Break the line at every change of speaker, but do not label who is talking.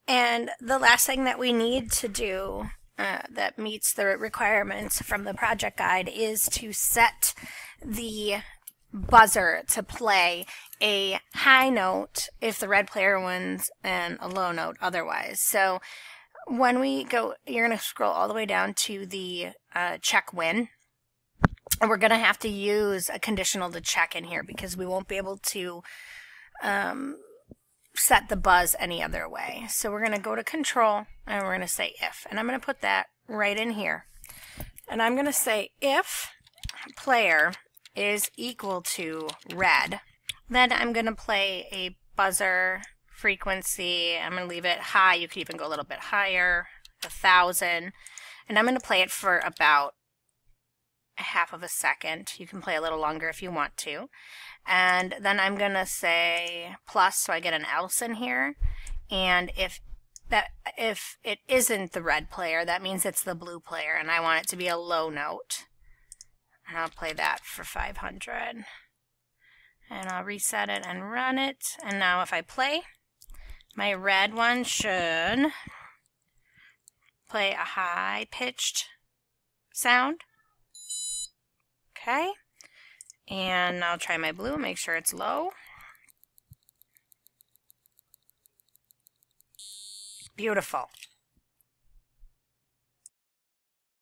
And the last thing that we need to do that meets the requirements from the project guide is to set the buzzer to play a high note if the red player wins and a low note otherwise. So when we go, you're going to scroll all the way down to the check win. And we're going to have to use a conditional to check in here because we won't be able to set the buzz any other way. So we're going to go to control and we're going to say if. And I'm going to put that right in here. And I'm going to say if player is equal to red, then I'm going to play a buzzer frequency. I'm going to leave it high. You could even go a little bit higher, 1,000. And I'm going to play it for about a half of a second. You can play a little longer if you want to. And then I'm going to say plus, so I get an else in here. And if it isn't the red player, that means it's the blue player, and I want it to be a low note. And I'll play that for 500. And I'll reset it and run it. And now if I play, my red one should play a high-pitched sound. Okay. And I'll try my blue, make sure it's low. Beautiful.